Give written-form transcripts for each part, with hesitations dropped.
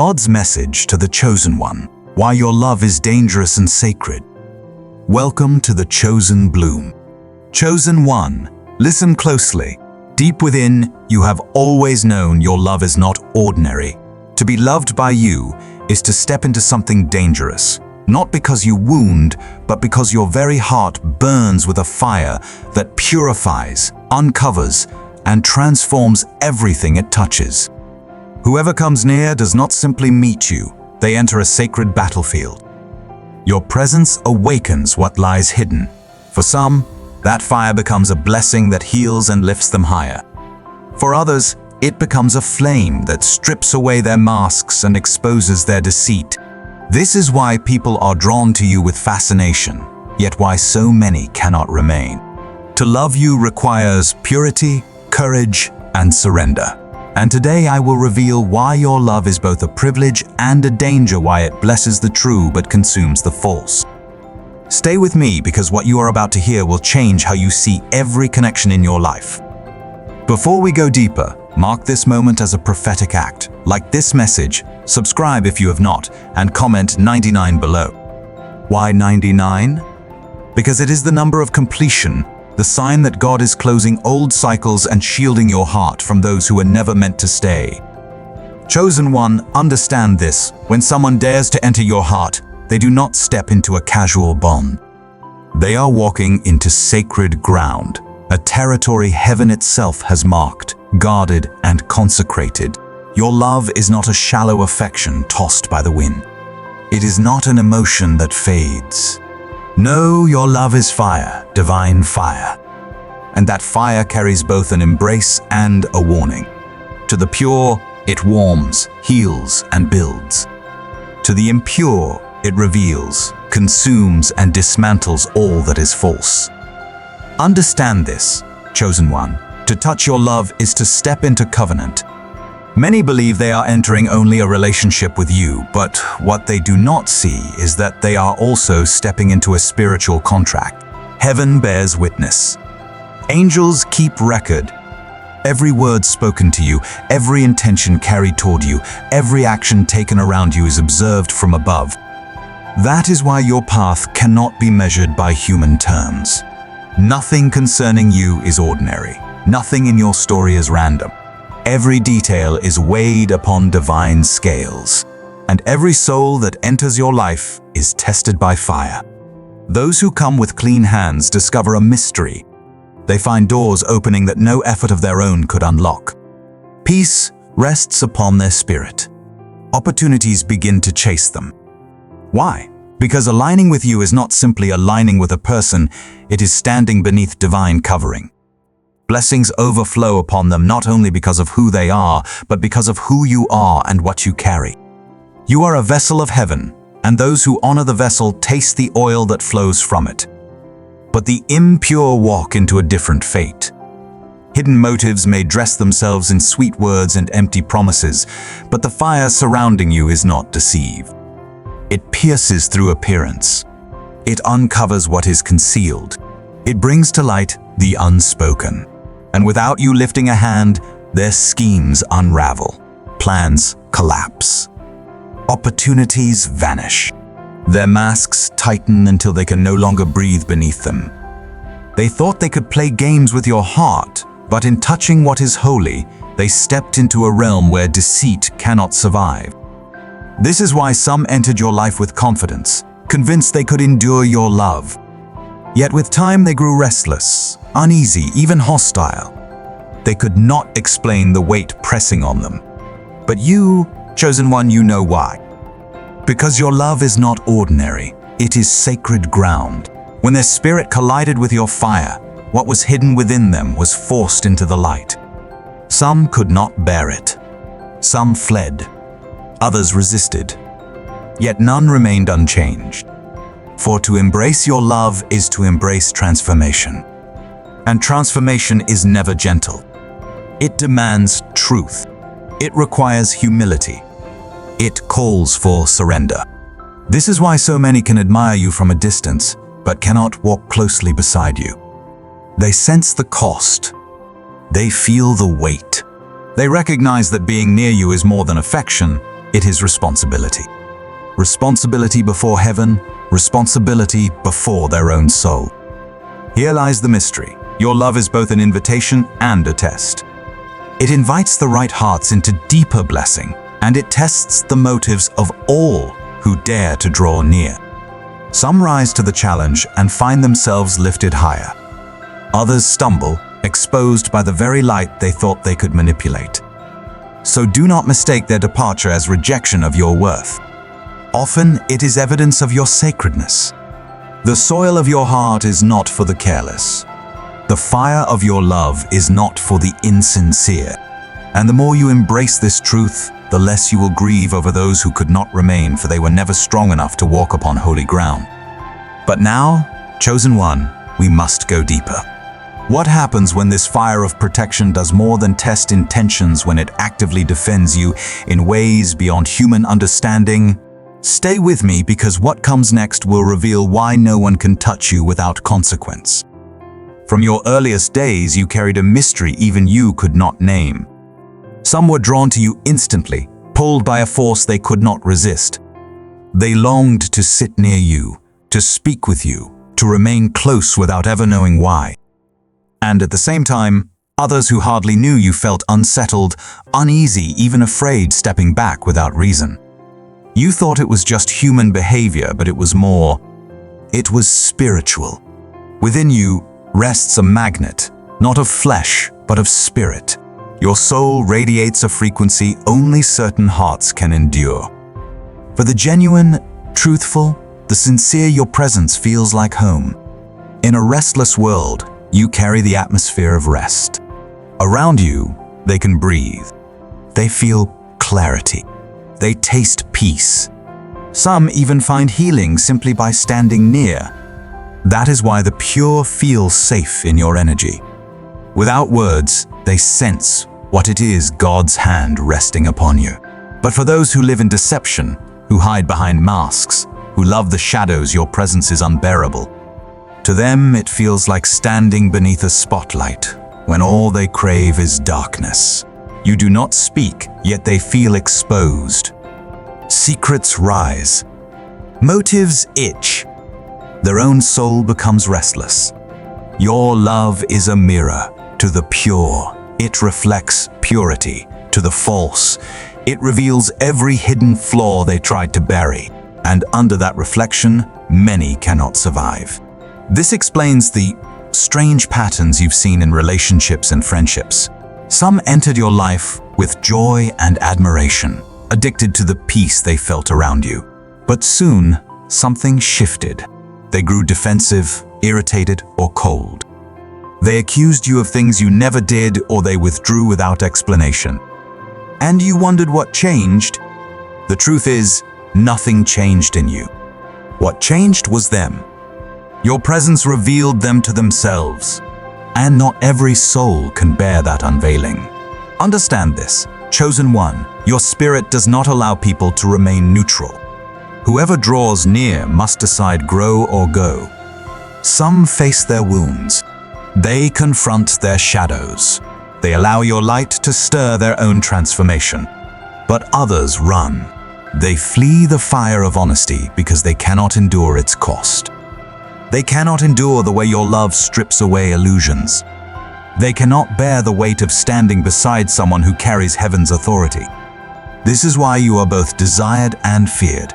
God's message to the chosen one, why your love is dangerous and sacred. Welcome to the chosen bloom. Chosen one, listen closely. Deep within, you have always known your love is not ordinary. To be loved by you is to step into something dangerous, not because you wound, but because your very heart burns with a fire that purifies, uncovers, and transforms everything it touches. Whoever comes near does not simply meet you, they enter a sacred battlefield. Your presence awakens what lies hidden. For some, that fire becomes a blessing that heals and lifts them higher. For others, it becomes a flame that strips away their masks and exposes their deceit. This is why people are drawn to you with fascination, yet why so many cannot remain. To love you requires purity, courage, and surrender. And today I will reveal why your love is both a privilege and a danger, why it blesses the true but consumes the false. Stay with me because what you are about to hear will change how you see every connection in your life. Before we go deeper, mark this moment as a prophetic act. Like this message, subscribe if you have not, and comment 99 below. Why 99? Because it is the number of completion, the sign that God is closing old cycles and shielding your heart from those who were never meant to stay. Chosen one, understand this. When someone dares to enter your heart, they do not step into a casual bond. They are walking into sacred ground, a territory heaven itself has marked, guarded, and consecrated. Your love is not a shallow affection tossed by the wind. It is not an emotion that fades. No, your love is fire, divine fire. And that fire carries both an embrace and a warning. To the pure, it warms, heals, and builds. To the impure, it reveals, consumes, and dismantles all that is false. Understand this, chosen one. To touch your love is to step into covenant. Many believe they are entering only a relationship with you, but what they do not see is that they are also stepping into a spiritual contract. Heaven bears witness. Angels keep record. Every word spoken to you, every intention carried toward you, every action taken around you is observed from above. That is why your path cannot be measured by human terms. Nothing concerning you is ordinary. Nothing in your story is random. Every detail is weighed upon divine scales, and every soul that enters your life is tested by fire. Those who come with clean hands discover a mystery. They find doors opening that no effort of their own could unlock. Peace rests upon their spirit. Opportunities begin to chase them. Why? Because aligning with you is not simply aligning with a person, it is standing beneath divine covering. Blessings overflow upon them not only because of who they are, but because of who you are and what you carry. You are a vessel of heaven, and those who honor the vessel taste the oil that flows from it. But the impure walk into a different fate. Hidden motives may dress themselves in sweet words and empty promises, but the fire surrounding you is not deceived. It pierces through appearance. It uncovers what is concealed. It brings to light the unspoken. And without you lifting a hand, their schemes unravel. Plans collapse. Opportunities vanish. Their masks tighten until they can no longer breathe beneath them. They thought they could play games with your heart, but in touching what is holy, they stepped into a realm where deceit cannot survive. This is why some entered your life with confidence, convinced they could endure your love. Yet with time they grew restless, uneasy, even hostile. They could not explain the weight pressing on them. But you, chosen one, you know why. Because your love is not ordinary, it is sacred ground. When their spirit collided with your fire, what was hidden within them was forced into the light. Some could not bear it. Some fled. Others resisted. Yet none remained unchanged. For to embrace your love is to embrace transformation. And transformation is never gentle. It demands truth. It requires humility. It calls for surrender. This is why so many can admire you from a distance, but cannot walk closely beside you. They sense the cost. They feel the weight. They recognize that being near you is more than affection. It is responsibility. Responsibility before heaven, responsibility before their own soul. Here lies the mystery. Your love is both an invitation and a test. It invites the right hearts into deeper blessing, and it tests the motives of all who dare to draw near. Some rise to the challenge and find themselves lifted higher. Others stumble, exposed by the very light they thought they could manipulate. So do not mistake their departure as rejection of your worth. Often it is evidence of your sacredness. The soil of your heart is not for the careless. The fire of your love is not for the insincere. And the more you embrace this truth, the less you will grieve over those who could not remain, for they were never strong enough to walk upon holy ground. But now, chosen one, we must go deeper. What happens when this fire of protection does more than test intentions, when it actively defends you in ways beyond human understanding? Stay with me, because what comes next will reveal why no one can touch you without consequence. From your earliest days, you carried a mystery even you could not name. Some were drawn to you instantly, pulled by a force they could not resist. They longed to sit near you, to speak with you, to remain close without ever knowing why. And at the same time, others who hardly knew you felt unsettled, uneasy, even afraid, stepping back without reason. You thought it was just human behavior, but it was more. It was spiritual. Within you rests a magnet, not of flesh, but of spirit. Your soul radiates a frequency only certain hearts can endure. For the genuine, truthful, the sincere, your presence feels like home. In a restless world, you carry the atmosphere of rest. Around you, they can breathe. They feel clarity. They taste peace. Some even find healing simply by standing near. That is why the pure feel safe in your energy. Without words, they sense what it is God's hand resting upon you. But for those who live in deception, who hide behind masks, who love the shadows, your presence is unbearable. To them, it feels like standing beneath a spotlight, when all they crave is darkness. You do not speak, yet they feel exposed. Secrets rise. Motives itch. Their own soul becomes restless. Your love is a mirror to the pure. It reflects purity. To the false, it reveals every hidden flaw they tried to bury. And under that reflection, many cannot survive. This explains the strange patterns you've seen in relationships and friendships. Some entered your life with joy and admiration, addicted to the peace they felt around you. But soon, something shifted. They grew defensive, irritated, or cold. They accused you of things you never did, or they withdrew without explanation. And you wondered what changed? The truth is, nothing changed in you. What changed was them. Your presence revealed them to themselves. And not every soul can bear that unveiling. Understand this, chosen one, your spirit does not allow people to remain neutral. Whoever draws near must decide grow or go. Some face their wounds. They confront their shadows. They allow your light to stir their own transformation. But others run. They flee the fire of honesty because they cannot endure its cost. They cannot endure the way your love strips away illusions. They cannot bear the weight of standing beside someone who carries heaven's authority. This is why you are both desired and feared.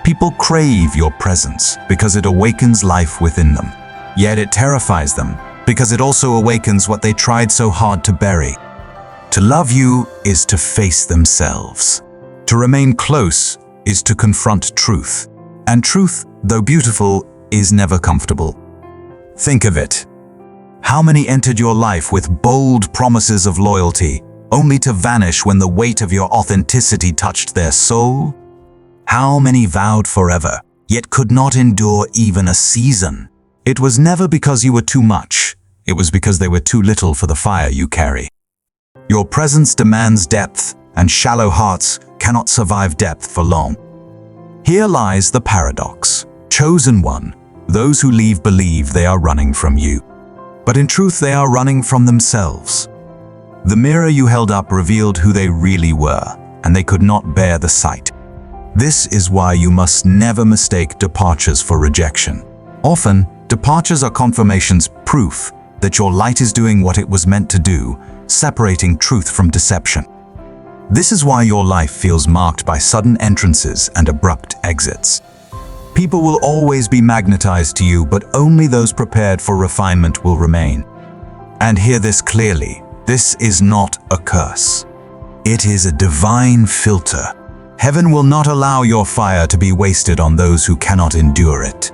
People crave your presence because it awakens life within them. Yet it terrifies them because it also awakens what they tried so hard to bury. To love you is to face themselves. To remain close is to confront truth. And truth, though beautiful, is never comfortable. Think of it. How many entered your life with bold promises of loyalty, only to vanish when the weight of your authenticity touched their soul? How many vowed forever, yet could not endure even a season? It was never because you were too much. It was because they were too little for the fire you carry. Your presence demands depth, and shallow hearts cannot survive depth for long. Here lies the paradox. Chosen one, those who leave believe they are running from you. But in truth, they are running from themselves. The mirror you held up revealed who they really were, and they could not bear the sight. This is why you must never mistake departures for rejection. Often, departures are confirmations, proof that your light is doing what it was meant to do, separating truth from deception. This is why your life feels marked by sudden entrances and abrupt exits. People will always be magnetized to you, but only those prepared for refinement will remain. And hear this clearly, this is not a curse. It is a divine filter. Heaven will not allow your fire to be wasted on those who cannot endure it.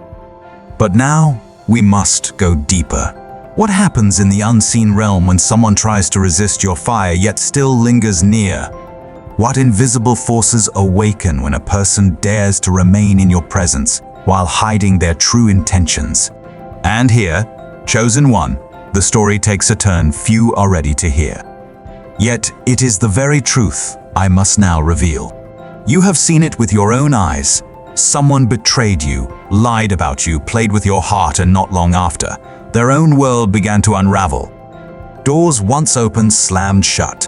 But now, we must go deeper. What happens in the unseen realm when someone tries to resist your fire yet still lingers near? What invisible forces awaken when a person dares to remain in your presence while hiding their true intentions? And here, chosen one, the story takes a turn few are ready to hear. Yet it is the very truth I must now reveal. You have seen it with your own eyes. Someone betrayed you, lied about you, played with your heart, and not long after, their own world began to unravel. Doors once open slammed shut.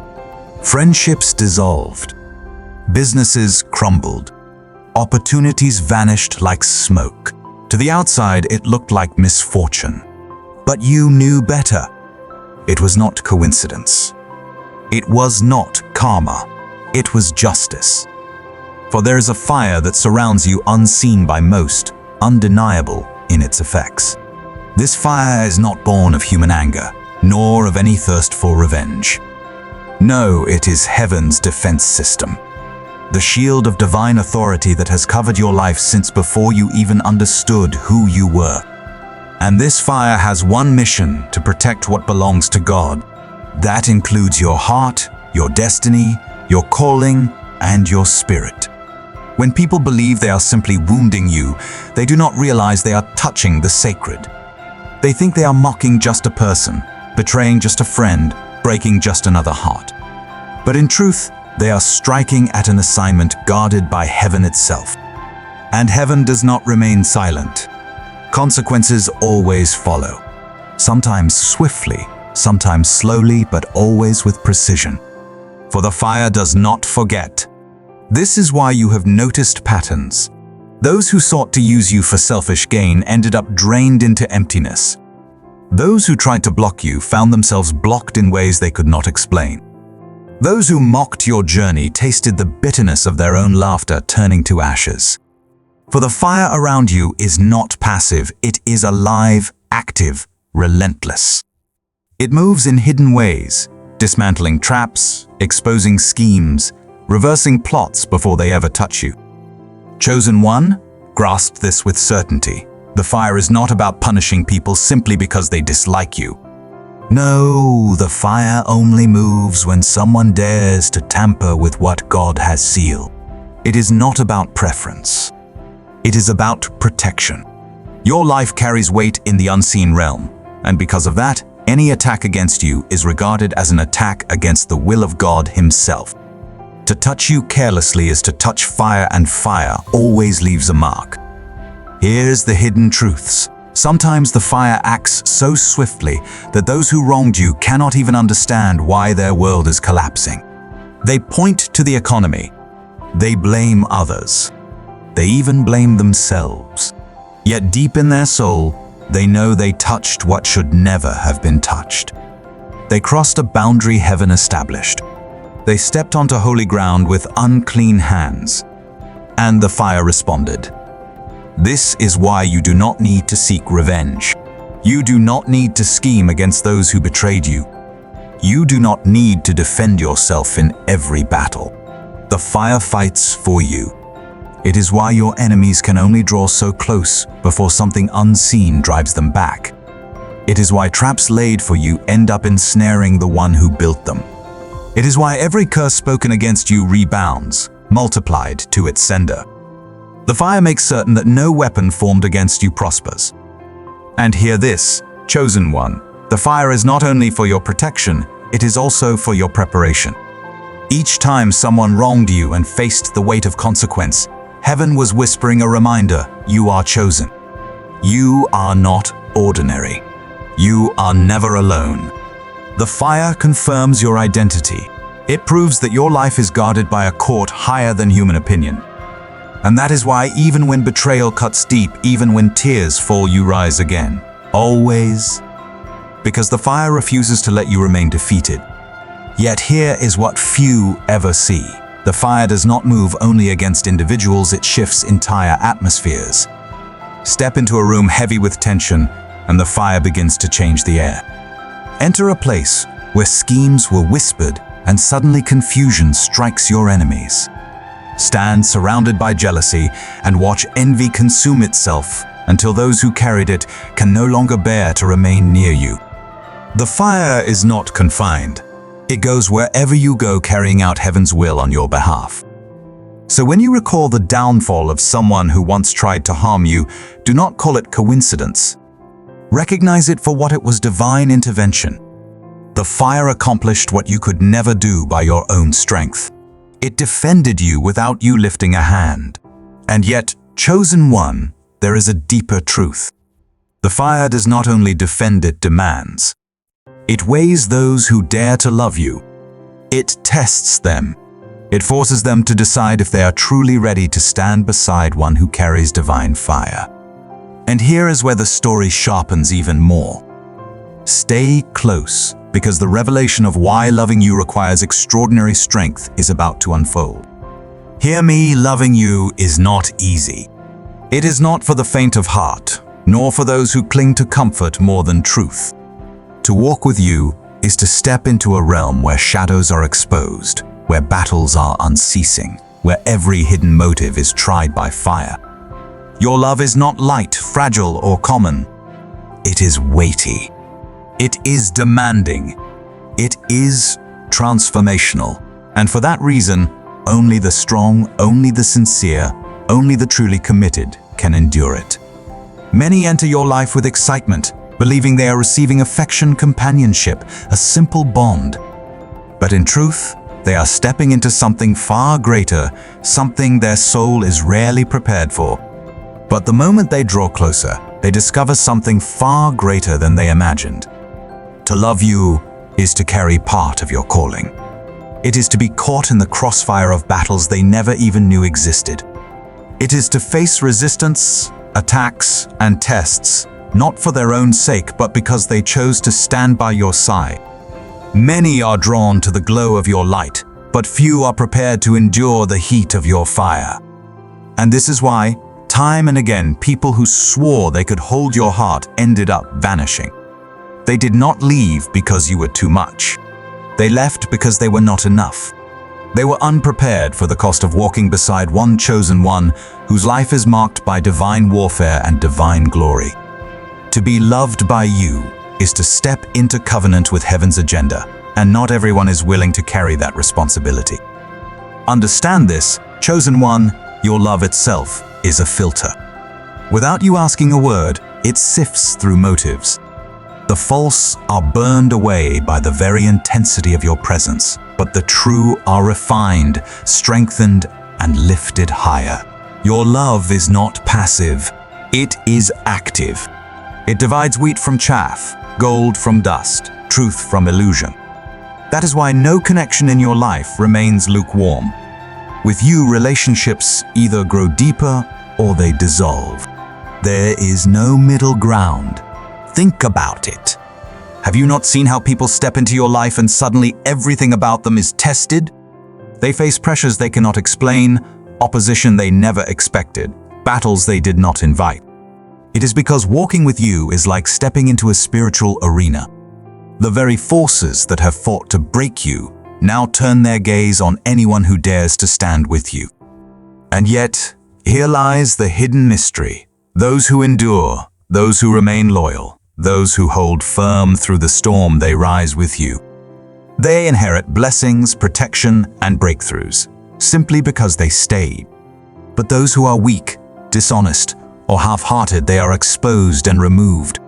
Friendships dissolved. Businesses crumbled. Opportunities vanished like smoke. To the outside, it looked like misfortune. But you knew better. It was not coincidence. It was not karma. It was justice. For there is a fire that surrounds you unseen by most, undeniable in its effects. This fire is not born of human anger, nor of any thirst for revenge. No, it is heaven's defense system. The shield of divine authority that has covered your life since before you even understood who you were. And this fire has one mission: to protect what belongs to God. That includes your heart, your destiny, your calling, and your spirit. When people believe they are simply wounding you, they do not realize they are touching the sacred. They think they are mocking just a person, betraying just a friend, breaking just another heart. But in truth, they are striking at an assignment guarded by heaven itself. And heaven does not remain silent. Consequences always follow. Sometimes swiftly, sometimes slowly, but always with precision. For the fire does not forget. This is why you have noticed patterns. Those who sought to use you for selfish gain ended up drained into emptiness. Those who tried to block you found themselves blocked in ways they could not explain. Those who mocked your journey tasted the bitterness of their own laughter turning to ashes. For the fire around you is not passive, it is alive, active, relentless. It moves in hidden ways, dismantling traps, exposing schemes, reversing plots before they ever touch you. Chosen one, grasp this with certainty. The fire is not about punishing people simply because they dislike you. No, the fire only moves when someone dares to tamper with what God has sealed. It is not about preference. It is about protection. Your life carries weight in the unseen realm, and because of that, any attack against you is regarded as an attack against the will of God Himself. To touch you carelessly is to touch fire, and fire always leaves a mark. Here's the hidden truths. Sometimes the fire acts so swiftly that those who wronged you cannot even understand why their world is collapsing. They point to the economy. They blame others. They even blame themselves. Yet deep in their soul, they know they touched what should never have been touched. They crossed a boundary heaven established. They stepped onto holy ground with unclean hands. And the fire responded. This is why you do not need to seek revenge. You do not need to scheme against those who betrayed you. You do not need to defend yourself in every battle. The fire fights for you. It is why your enemies can only draw so close before something unseen drives them back. It is why traps laid for you end up ensnaring the one who built them. It is why every curse spoken against you rebounds, multiplied to its sender. The fire makes certain that no weapon formed against you prospers. And hear this, chosen one, the fire is not only for your protection, it is also for your preparation. Each time someone wronged you and faced the weight of consequence, heaven was whispering a reminder: you are chosen. You are not ordinary. You are never alone. The fire confirms your identity. It proves that your life is guarded by a court higher than human opinion. And that is why even when betrayal cuts deep, even when tears fall, you rise again. Always. Because the fire refuses to let you remain defeated. Yet here is what few ever see. The fire does not move only against individuals, it shifts entire atmospheres. Step into a room heavy with tension, and the fire begins to change the air. Enter a place where schemes were whispered, and suddenly confusion strikes your enemies. Stand surrounded by jealousy and watch envy consume itself until those who carried it can no longer bear to remain near you. The fire is not confined. It goes wherever you go, carrying out heaven's will on your behalf. So when you recall the downfall of someone who once tried to harm you, do not call it coincidence. Recognize it for what it was: divine intervention. The fire accomplished what you could never do by your own strength. It defended you without you lifting a hand. And yet, chosen one, there is a deeper truth. The fire does not only defend, it demands. It weighs those who dare to love you. It tests them. It forces them to decide if they are truly ready to stand beside one who carries divine fire. And here is where the story sharpens even more. Stay close, because the revelation of why loving you requires extraordinary strength is about to unfold. Hear me, loving you is not easy. It is not for the faint of heart, nor for those who cling to comfort more than truth. To walk with you is to step into a realm where shadows are exposed, where battles are unceasing, where every hidden motive is tried by fire. Your love is not light, fragile, or common. It is weighty. It is demanding. It is transformational. And for that reason, only the strong, only the sincere, only the truly committed can endure it. Many enter your life with excitement, believing they are receiving affection, companionship, a simple bond. But in truth, they are stepping into something far greater, something their soul is rarely prepared for. But the moment they draw closer, they discover something far greater than they imagined. To love you is to carry part of your calling. It is to be caught in the crossfire of battles they never even knew existed. It is to face resistance, attacks, and tests, not for their own sake, but because they chose to stand by your side. Many are drawn to the glow of your light, but few are prepared to endure the heat of your fire. And this is why, time and again, people who swore they could hold your heart ended up vanishing. They did not leave because you were too much. They left because they were not enough. They were unprepared for the cost of walking beside one chosen one whose life is marked by divine warfare and divine glory. To be loved by you is to step into covenant with heaven's agenda, and not everyone is willing to carry that responsibility. Understand this, chosen one, your love itself is a filter. Without you asking a word, it sifts through motives. The false are burned away by the very intensity of your presence, but the true are refined, strengthened, and lifted higher. Your love is not passive, it is active. It divides wheat from chaff, gold from dust, truth from illusion. That is why no connection in your life remains lukewarm. With you, relationships either grow deeper or they dissolve. There is no middle ground. Think about it. Have you not seen how people step into your life and suddenly everything about them is tested? They face pressures they cannot explain, opposition they never expected, battles they did not invite. It is because walking with you is like stepping into a spiritual arena. The very forces that have fought to break you now turn their gaze on anyone who dares to stand with you. And yet, here lies the hidden mystery. Those who endure, those who remain loyal, those who hold firm through the storm, they rise with you. They inherit blessings, protection, and breakthroughs, simply because they stayed. But those who are weak, dishonest, or half-hearted, they are exposed and removed.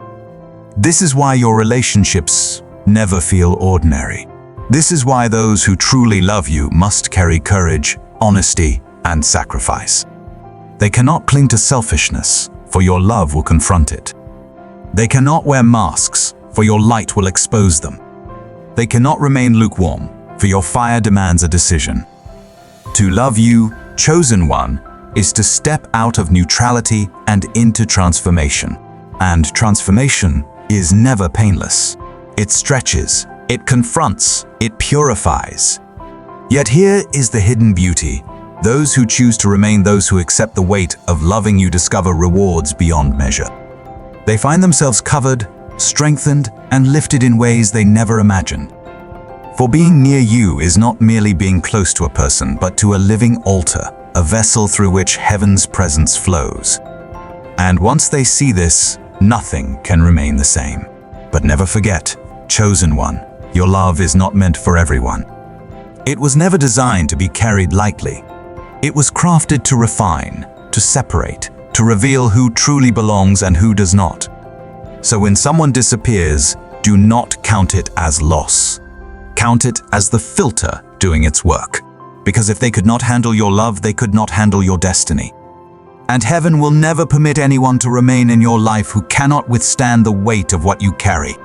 This is why your relationships never feel ordinary. This is why those who truly love you must carry courage, honesty, and sacrifice. They cannot cling to selfishness, for your love will confront it. They cannot wear masks, for your light will expose them. They cannot remain lukewarm, for your fire demands a decision. To love you, chosen one, is to step out of neutrality and into transformation. And transformation is never painless. It stretches, it confronts, it purifies. Yet here is the hidden beauty. Those who choose to remain, those who accept the weight of loving you, discover rewards beyond measure. They find themselves covered, strengthened, and lifted in ways they never imagined. For being near you is not merely being close to a person, but to a living altar, a vessel through which heaven's presence flows. And once they see this, nothing can remain the same. But never forget, chosen one, your love is not meant for everyone. It was never designed to be carried lightly. It was crafted to refine, to separate, to reveal who truly belongs and who does not. So when someone disappears, do not count it as loss. Count it as the filter doing its work. Because if they could not handle your love, they could not handle your destiny. And heaven will never permit anyone to remain in your life who cannot withstand the weight of what you carry.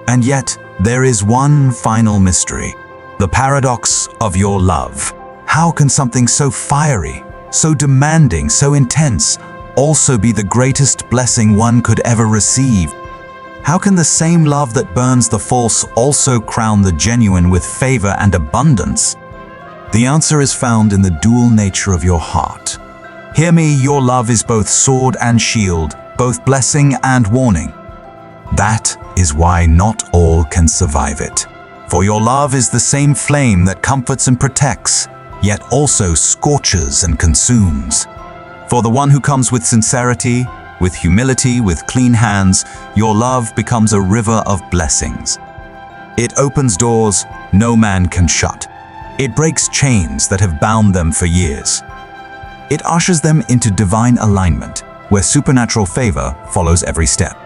And yet, there is one final mystery, the paradox of your love. How can something so fiery, so demanding, so intense, also be the greatest blessing one could ever receive? How can the same love that burns the false also crown the genuine with favor and abundance? The answer is found in the dual nature of your heart. Hear me, your love is both sword and shield, both blessing and warning. That is why not all can survive it. For your love is the same flame that comforts and protects, yet also scorches and consumes. For the one who comes with sincerity, with humility, with clean hands, your love becomes a river of blessings. It opens doors no man can shut. It breaks chains that have bound them for years. It ushers them into divine alignment, where supernatural favor follows every step.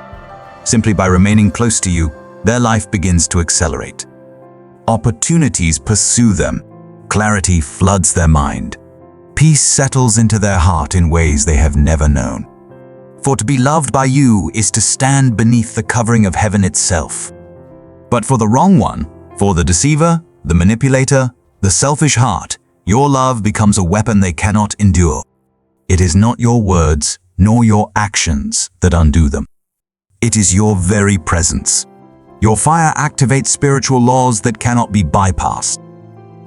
Simply by remaining close to you, their life begins to accelerate. Opportunities pursue them. Clarity floods their mind. Peace settles into their heart in ways they have never known. For to be loved by you is to stand beneath the covering of heaven itself. But for the wrong one, for the deceiver, the manipulator, the selfish heart, your love becomes a weapon they cannot endure. It is not your words nor your actions that undo them. It is your very presence. Your fire activates spiritual laws that cannot be bypassed.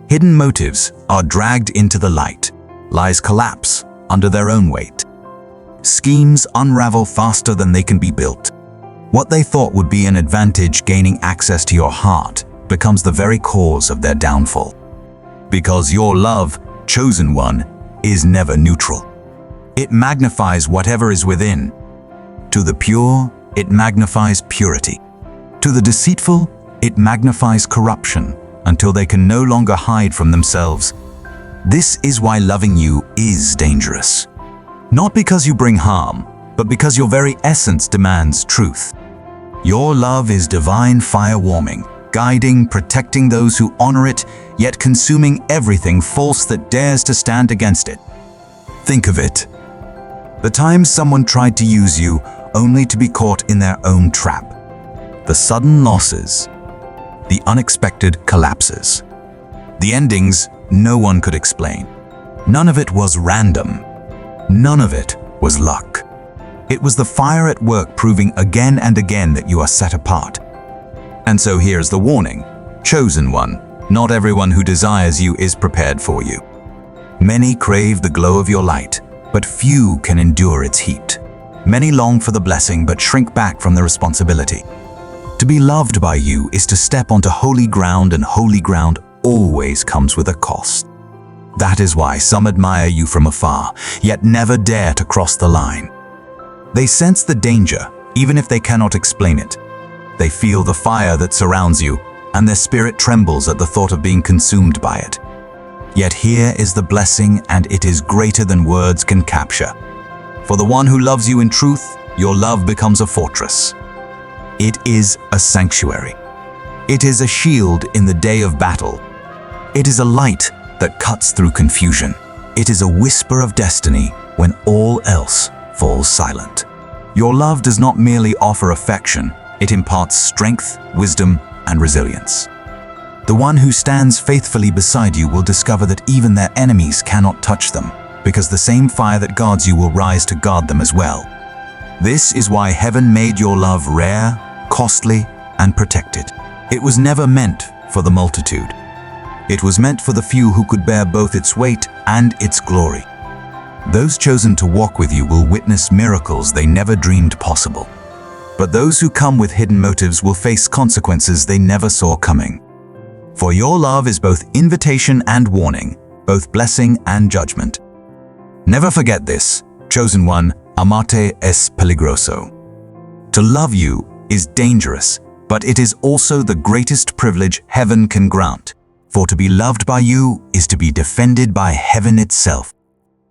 Hidden motives are dragged into the light. Lies collapse under their own weight. Schemes unravel faster than they can be built. What they thought would be an advantage gaining access to your heart becomes the very cause of their downfall. Because your love, chosen one, is never neutral. It magnifies whatever is within. To the pure, it magnifies purity. To the deceitful, it magnifies corruption until they can no longer hide from themselves. This is why loving you is dangerous. Not because you bring harm, but because your very essence demands truth. Your love is divine fire warming, guiding, protecting those who honor it, yet consuming everything false that dares to stand against it. Think of it. The times someone tried to use you only to be caught in their own trap. The sudden losses, the unexpected collapses, the endings no one could explain. None of it was random. None of it was luck. It was the fire at work proving again and again that you are set apart. And so here's the warning. Chosen one, not everyone who desires you is prepared for you. Many crave the glow of your light, but few can endure its heat. Many long for the blessing but shrink back from the responsibility. To be loved by you is to step onto holy ground, and holy ground always comes with a cost. That is why some admire you from afar, yet never dare to cross the line. They sense the danger, even if they cannot explain it. They feel the fire that surrounds you, and their spirit trembles at the thought of being consumed by it. Yet here is the blessing, and it is greater than words can capture. For the one who loves you in truth, your love becomes a fortress. It is a sanctuary. It is a shield in the day of battle. It is a light that cuts through confusion. It is a whisper of destiny when all else falls silent. Your love does not merely offer affection, it imparts strength, wisdom, and resilience. The one who stands faithfully beside you will discover that even their enemies cannot touch them, because the same fire that guards you will rise to guard them as well. This is why heaven made your love rare, costly, and protected. It was never meant for the multitude. It was meant for the few who could bear both its weight and its glory. Those chosen to walk with you will witness miracles they never dreamed possible. But those who come with hidden motives will face consequences they never saw coming. For your love is both invitation and warning, both blessing and judgment. Never forget this, chosen one, amarte es peligroso. To love you is dangerous, but it is also the greatest privilege heaven can grant. For to be loved by you is to be defended by heaven itself.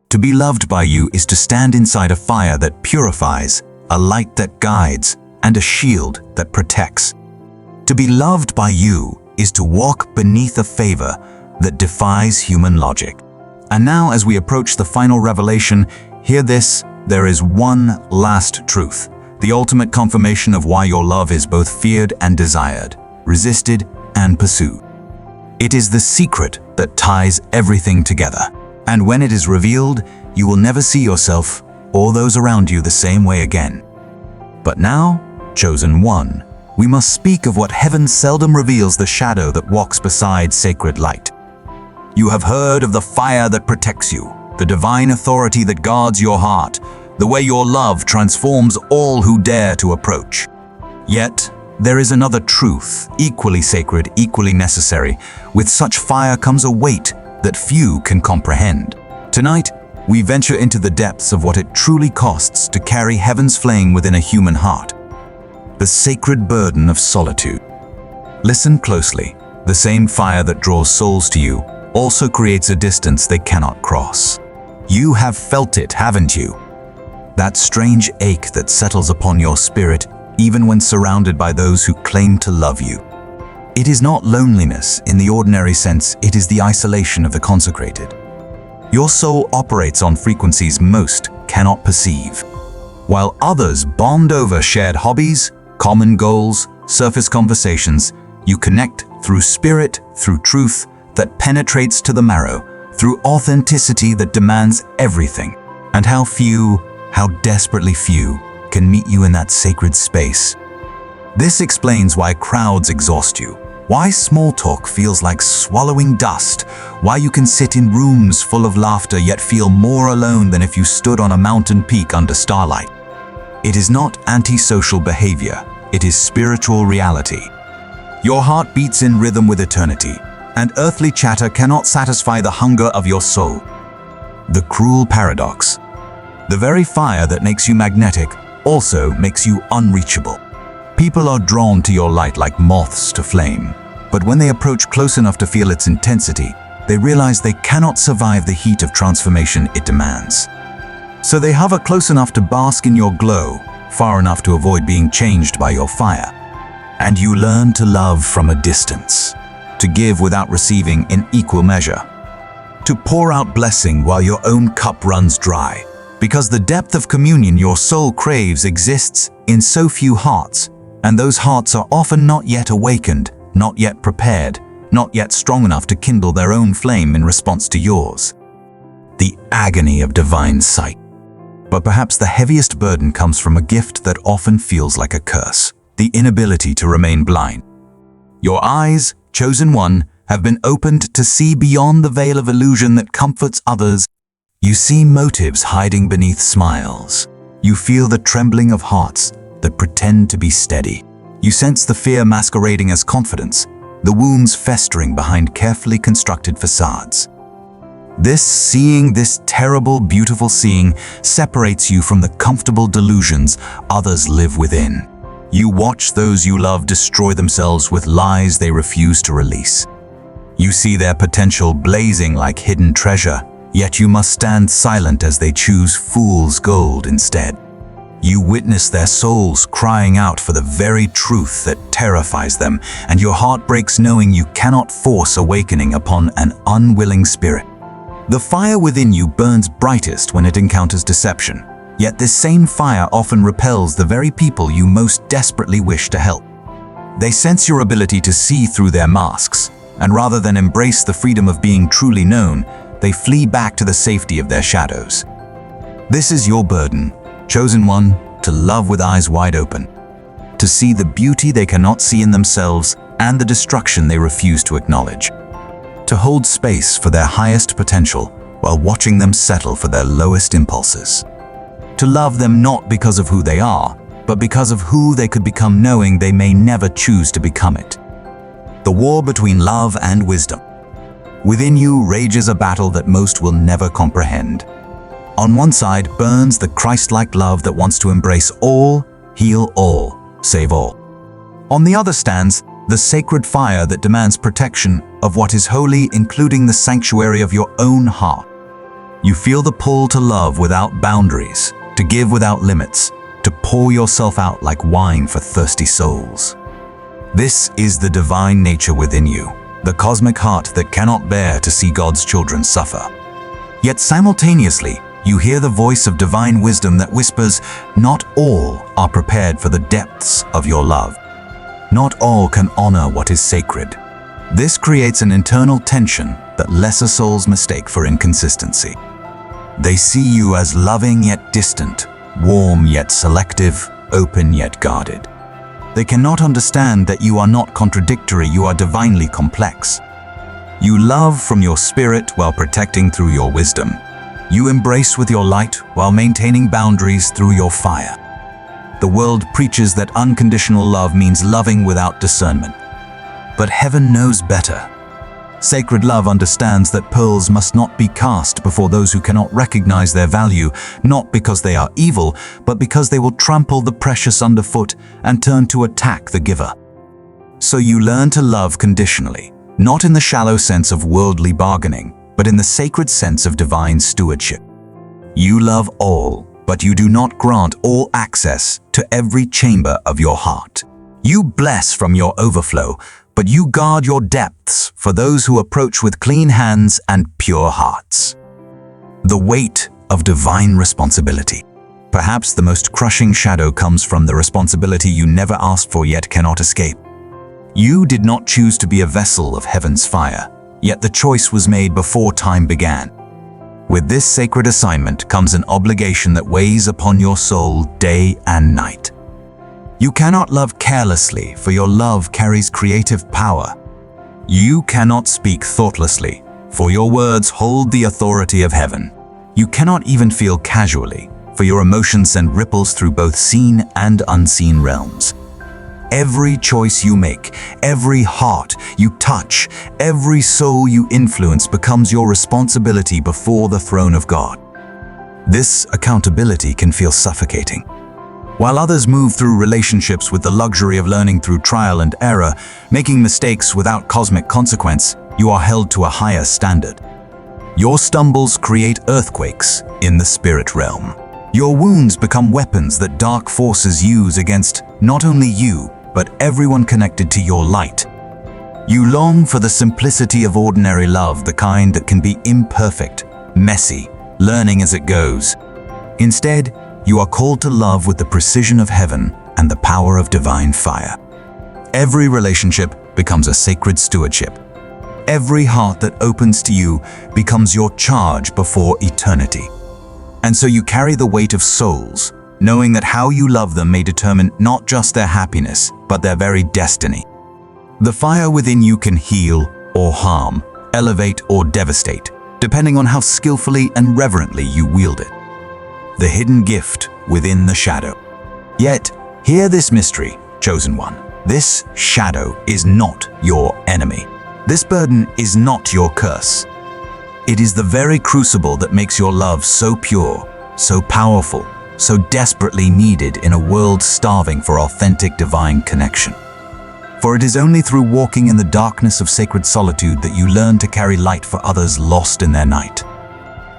To be loved by you is to stand inside a fire that purifies, a light that guides, and a shield that protects. To be loved by you is to walk beneath a favor that defies human logic. And now, as we approach the final revelation, hear this: there is one last truth, the ultimate confirmation of why your love is both feared and desired, resisted and pursued. It is the secret that ties everything together. And when it is revealed, you will never see yourself or those around you the same way again. But now, chosen one, we must speak of what heaven seldom reveals: the shadow that walks beside sacred light. You have heard of the fire that protects you, the divine authority that guards your heart, the way your love transforms all who dare to approach. Yet, there is another truth, equally sacred, equally necessary. With such fire comes a weight that few can comprehend. Tonight, we venture into the depths of what it truly costs to carry heaven's flame within a human heart. The sacred burden of solitude. Listen closely. The same fire that draws souls to you also creates a distance they cannot cross. You have felt it, haven't you? That strange ache that settles upon your spirit even when surrounded by those who claim to love you. It is not loneliness in the ordinary sense, it is the isolation of the consecrated. Your soul operates on frequencies most cannot perceive. While others bond over shared hobbies, common goals, surface conversations, you connect through spirit, through truth that penetrates to the marrow, through authenticity that demands everything. And how few, how desperately few, can meet you in that sacred space. This explains why crowds exhaust you, why small talk feels like swallowing dust, why you can sit in rooms full of laughter yet feel more alone than if you stood on a mountain peak under starlight. It is not antisocial behavior, it is spiritual reality. Your heart beats in rhythm with eternity, and earthly chatter cannot satisfy the hunger of your soul. The cruel paradox. The very fire that makes you magnetic also makes you unreachable. People are drawn to your light like moths to flame, but when they approach close enough to feel its intensity, they realize they cannot survive the heat of transformation it demands. So they hover close enough to bask in your glow, far enough to avoid being changed by your fire. And you learn to love from a distance, to give without receiving in equal measure, to pour out blessing while your own cup runs dry, because the depth of communion your soul craves exists in so few hearts, and those hearts are often not yet awakened, not yet prepared, not yet strong enough to kindle their own flame in response to yours. The agony of divine sight. But perhaps the heaviest burden comes from a gift that often feels like a curse: the inability to remain blind. Your eyes, chosen one, have been opened to see beyond the veil of illusion that comforts others. You see motives hiding beneath smiles. You feel the trembling of hearts that pretend to be steady. You sense the fear masquerading as confidence, the wounds festering behind carefully constructed facades. This seeing, this terrible, beautiful seeing, separates you from the comfortable delusions others live within. You watch those you love destroy themselves with lies they refuse to release. You see their potential blazing like hidden treasure, yet you must stand silent as they choose fool's gold instead. You witness their souls crying out for the very truth that terrifies them, and your heart breaks knowing you cannot force awakening upon an unwilling spirit. The fire within you burns brightest when it encounters deception, yet this same fire often repels the very people you most desperately wish to help. They sense your ability to see through their masks, and rather than embrace the freedom of being truly known, they flee back to the safety of their shadows. This is your burden, chosen one, to love with eyes wide open, to see the beauty they cannot see in themselves and the destruction they refuse to acknowledge, to hold space for their highest potential while watching them settle for their lowest impulses, to love them not because of who they are, but because of who they could become, knowing they may never choose to become it. The war between love and wisdom. Within you rages a battle that most will never comprehend. On one side burns the Christ-like love that wants to embrace all, heal all, save all. On the other stands the sacred fire that demands protection of what is holy, including the sanctuary of your own heart. You feel the pull to love without boundaries, to give without limits, to pour yourself out like wine for thirsty souls. This is the divine nature within you, the cosmic heart that cannot bear to see God's children suffer. Yet simultaneously, you hear the voice of divine wisdom that whispers, not all are prepared for the depths of your love. Not all can honor what is sacred. This creates an internal tension that lesser souls mistake for inconsistency. They see you as loving yet distant, warm yet selective, open yet guarded. They cannot understand that you are not contradictory, you are divinely complex. You love from your spirit while protecting through your wisdom. You embrace with your light while maintaining boundaries through your fire. The world preaches that unconditional love means loving without discernment. But heaven knows better. Sacred love understands that pearls must not be cast before those who cannot recognize their value, not because they are evil, but because they will trample the precious underfoot and turn to attack the giver. So you learn to love conditionally, not in the shallow sense of worldly bargaining, but in the sacred sense of divine stewardship. You love all, but you do not grant all access to every chamber of your heart. You bless from your overflow, but you guard your depths for those who approach with clean hands and pure hearts. The weight of divine responsibility. Perhaps the most crushing shadow comes from the responsibility you never asked for yet cannot escape. You did not choose to be a vessel of heaven's fire, yet the choice was made before time began. With this sacred assignment comes an obligation that weighs upon your soul day and night. You cannot love carelessly, for your love carries creative power. You cannot speak thoughtlessly, for your words hold the authority of heaven. You cannot even feel casually, for your emotions send ripples through both seen and unseen realms. Every choice you make, every heart you touch, every soul you influence becomes your responsibility before the throne of God. This accountability can feel suffocating. While others move through relationships with the luxury of learning through trial and error, making mistakes without cosmic consequence, you are held to a higher standard. Your stumbles create earthquakes in the spirit realm. Your wounds become weapons that dark forces use against not only you, but everyone connected to your light. You long for the simplicity of ordinary love, the kind that can be imperfect, messy, learning as it goes. Instead, you are called to love with the precision of heaven and the power of divine fire. Every relationship becomes a sacred stewardship. Every heart that opens to you becomes your charge before eternity. And so you carry the weight of souls, knowing that how you love them may determine not just their happiness, but their very destiny. The fire within you can heal or harm, elevate or devastate, depending on how skillfully and reverently you wield it. The hidden gift within the shadow. Yet, hear this mystery, chosen one. This shadow is not your enemy. This burden is not your curse. It is the very crucible that makes your love so pure, so powerful, so desperately needed in a world starving for authentic divine connection. For it is only through walking in the darkness of sacred solitude that you learn to carry light for others lost in their night.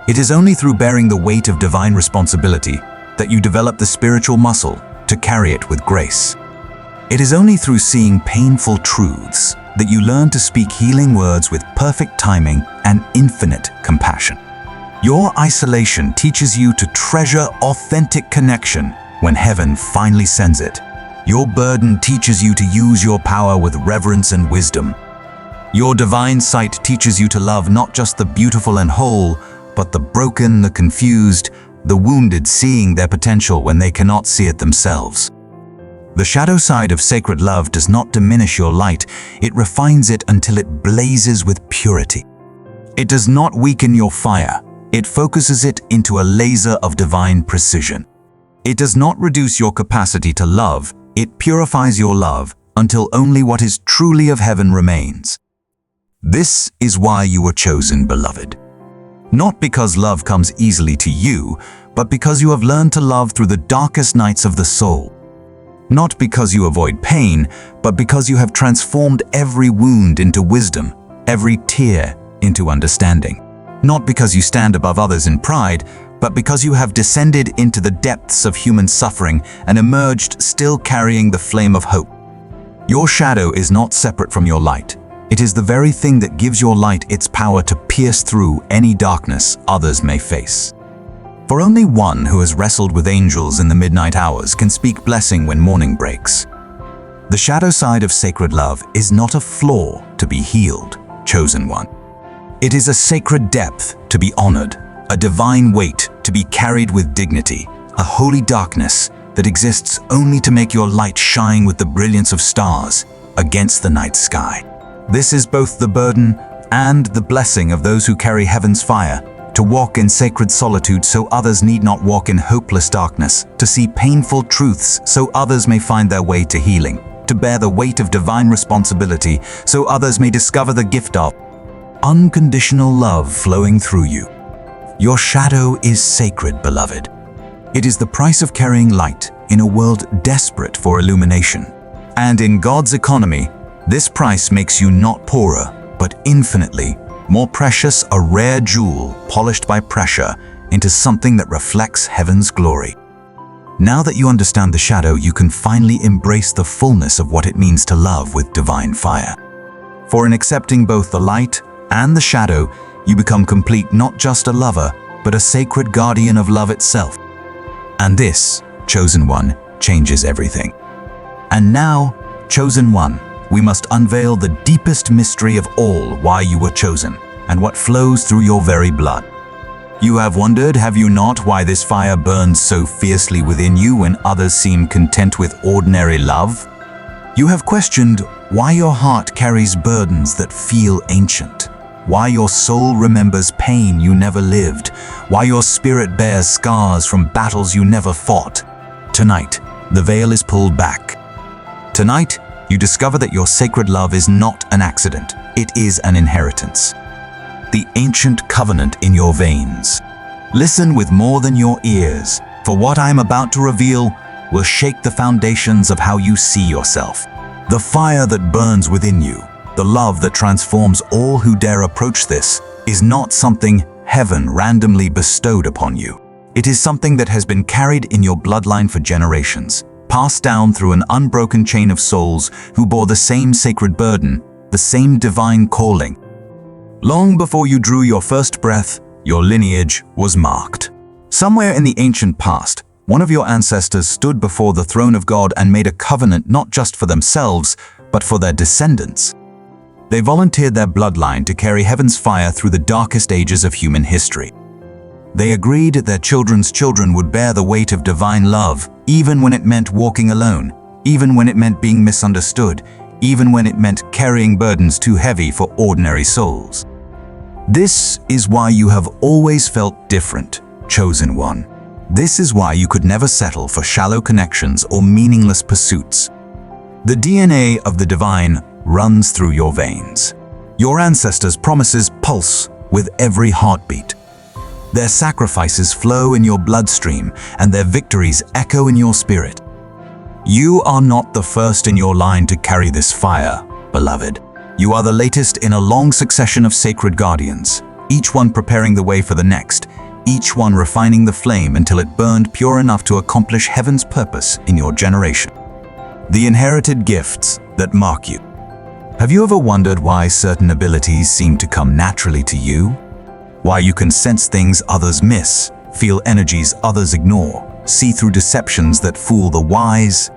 It is only through bearing the weight of divine responsibility that you develop the spiritual muscle to carry it with grace. It is only through seeing painful truths that you learn to speak healing words with perfect timing and infinite compassion. Your isolation teaches you to treasure authentic connection when heaven finally sends it. Your burden teaches you to use your power with reverence and wisdom. Your divine sight teaches you to love not just the beautiful and whole, but the broken, the confused, the wounded, seeing their potential when they cannot see it themselves. The shadow side of sacred love does not diminish your light, it refines it until it blazes with purity. It does not weaken your fire, it focuses it into a laser of divine precision. It does not reduce your capacity to love, it purifies your love until only what is truly of heaven remains. This is why you were chosen, beloved. Not because love comes easily to you, but because you have learned to love through the darkest nights of the soul. Not because you avoid pain, but because you have transformed every wound into wisdom, every tear into understanding. Not because you stand above others in pride, but because you have descended into the depths of human suffering and emerged still carrying the flame of hope. Your shadow is not separate from your light. It is the very thing that gives your light its power to pierce through any darkness others may face. For only one who has wrestled with angels in the midnight hours can speak blessing when morning breaks. The shadow side of sacred love is not a flaw to be healed, chosen one. It is a sacred depth to be honored, a divine weight to be carried with dignity, a holy darkness that exists only to make your light shine with the brilliance of stars against the night sky. This is both the burden and the blessing of those who carry heaven's fire, to walk in sacred solitude so others need not walk in hopeless darkness, to see painful truths so others may find their way to healing, to bear the weight of divine responsibility so others may discover the gift of unconditional love flowing through you. Your shadow is sacred, beloved. It is the price of carrying light in a world desperate for illumination. And in God's economy, this price makes you not poorer, but infinitely more precious, a rare jewel polished by pressure into something that reflects heaven's glory. Now that you understand the shadow, you can finally embrace the fullness of what it means to love with divine fire. For in accepting both the light and the shadow, you become complete, not just a lover, but a sacred guardian of love itself. And this, chosen one, changes everything. And now, chosen one, we must unveil the deepest mystery of all, why you were chosen, and what flows through your very blood. You have wondered, have you not, why this fire burns so fiercely within you when others seem content with ordinary love? You have questioned why your heart carries burdens that feel ancient, why your soul remembers pain you never lived, why your spirit bears scars from battles you never fought. Tonight, the veil is pulled back. Tonight, you discover that your sacred love is not an accident, it is an inheritance. The ancient covenant in your veins. Listen with more than your ears, for what I am about to reveal will shake the foundations of how you see yourself. The fire that burns within you, the love that transforms all who dare approach this, is not something heaven randomly bestowed upon you. It is something that has been carried in your bloodline for generations, passed down through an unbroken chain of souls who bore the same sacred burden, the same divine calling. Long before you drew your first breath, your lineage was marked. Somewhere in the ancient past, one of your ancestors stood before the throne of God and made a covenant not just for themselves, but for their descendants. They volunteered their bloodline to carry heaven's fire through the darkest ages of human history. They agreed their children's children would bear the weight of divine love, even when it meant walking alone, even when it meant being misunderstood, even when it meant carrying burdens too heavy for ordinary souls. This is why you have always felt different, chosen one. This is why you could never settle for shallow connections or meaningless pursuits. The DNA of the divine runs through your veins. Your ancestors' promises pulse with every heartbeat. Their sacrifices flow in your bloodstream, and their victories echo in your spirit. You are not the first in your line to carry this fire, beloved. You are the latest in a long succession of sacred guardians, each one preparing the way for the next, each one refining the flame until it burned pure enough to accomplish heaven's purpose in your generation. The inherited gifts that mark you. Have you ever wondered why certain abilities seem to come naturally to you? Why you can sense things others miss, feel energies others ignore, see through deceptions that fool the wise?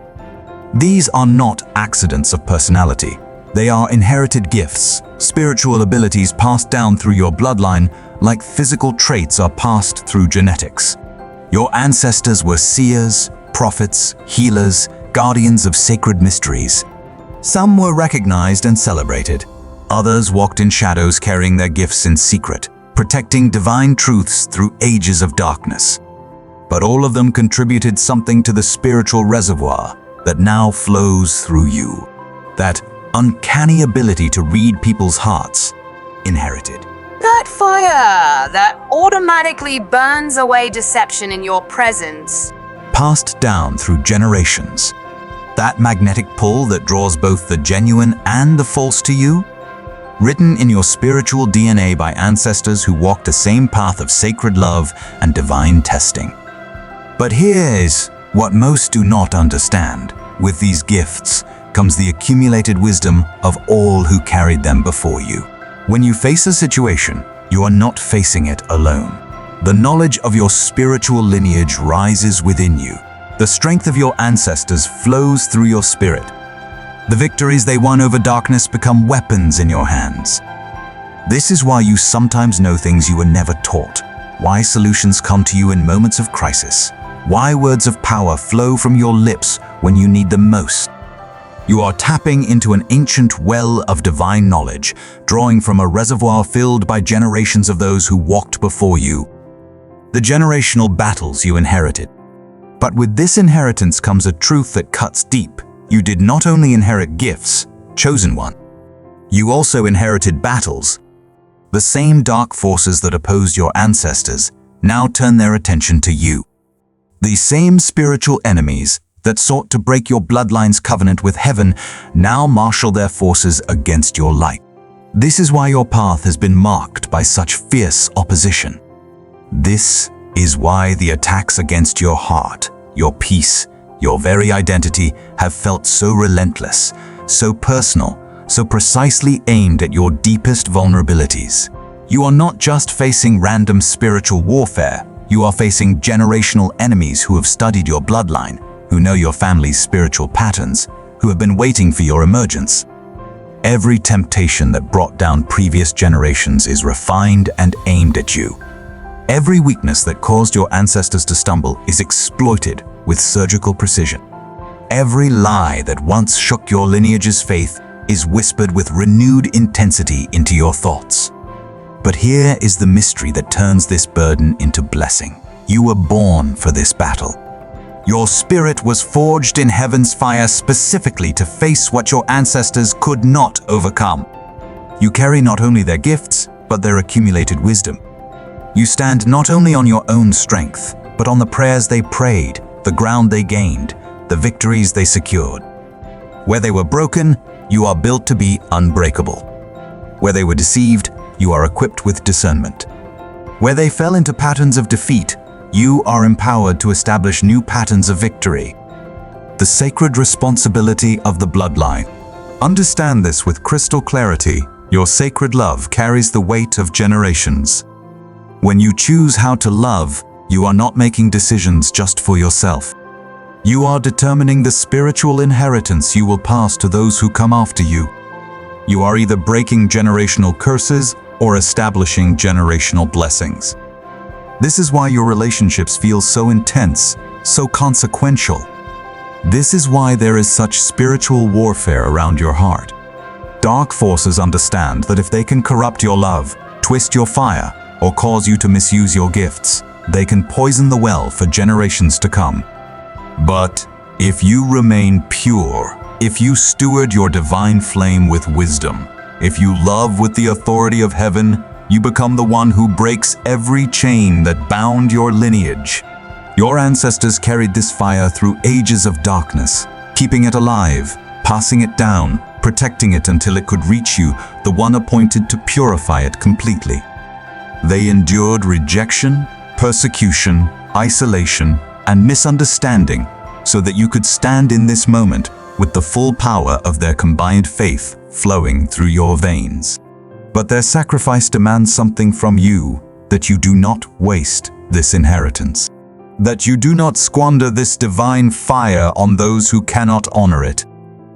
These are not accidents of personality. They are inherited gifts, spiritual abilities passed down through your bloodline, like physical traits are passed through genetics. Your ancestors were seers, prophets, healers, guardians of sacred mysteries. Some were recognized and celebrated. Others walked in shadows carrying their gifts in secret, protecting divine truths through ages of darkness. But all of them contributed something to the spiritual reservoir that now flows through you. That uncanny ability to read people's hearts, inherited. That fire that automatically burns away deception in your presence. Passed down through generations. That magnetic pull that draws both the genuine and the false to you. Written in your spiritual DNA by ancestors who walked the same path of sacred love and divine testing. But here is what most do not understand. With these gifts comes the accumulated wisdom of all who carried them before you. When you face a situation, you are not facing it alone. The knowledge of your spiritual lineage rises within you. The strength of your ancestors flows through your spirit. The victories they won over darkness become weapons in your hands. This is why you sometimes know things you were never taught, why solutions come to you in moments of crisis, why words of power flow from your lips when you need them most. You are tapping into an ancient well of divine knowledge, drawing from a reservoir filled by generations of those who walked before you. The generational battles you inherited. But with this inheritance comes a truth that cuts deep. You did not only inherit gifts, chosen one. You also inherited battles. The same dark forces that opposed your ancestors now turn their attention to you. The same spiritual enemies that sought to break your bloodline's covenant with heaven now marshal their forces against your light. This is why your path has been marked by such fierce opposition. This is why the attacks against your heart, your peace, your very identity have felt so relentless, so personal, so precisely aimed at your deepest vulnerabilities. You are not just facing random spiritual warfare, you are facing generational enemies who have studied your bloodline, who know your family's spiritual patterns, who have been waiting for your emergence. Every temptation that brought down previous generations is refined and aimed at you. Every weakness that caused your ancestors to stumble is exploited with surgical precision. Every lie that once shook your lineage's faith is whispered with renewed intensity into your thoughts. But here is the mystery that turns this burden into blessing. You were born for this battle. Your spirit was forged in heaven's fire specifically to face what your ancestors could not overcome. You carry not only their gifts, but their accumulated wisdom. You stand not only on your own strength, but on the prayers they prayed, the ground they gained, the victories they secured. Where they were broken, you are built to be unbreakable. Where they were deceived, you are equipped with discernment. Where they fell into patterns of defeat, you are empowered to establish new patterns of victory. The sacred responsibility of the bloodline. Understand this with crystal clarity. Your sacred love carries the weight of generations. When you choose how to love, you are not making decisions just for yourself. You are determining the spiritual inheritance you will pass to those who come after you. You are either breaking generational curses or establishing generational blessings. This is why your relationships feel so intense, so consequential. This is why there is such spiritual warfare around your heart. Dark forces understand that if they can corrupt your love, twist your fire, or cause you to misuse your gifts, they can poison the well for generations to come. But if you remain pure, if you steward your divine flame with wisdom, if you love with the authority of heaven, you become the one who breaks every chain that bound your lineage. Your ancestors carried this fire through ages of darkness, keeping it alive, passing it down, protecting it until it could reach you, the one appointed to purify it completely. They endured rejection, persecution, isolation, and misunderstanding so that you could stand in this moment with the full power of their combined faith flowing through your veins. But their sacrifice demands something from you, that you do not waste this inheritance. That you do not squander this divine fire on those who cannot honor it.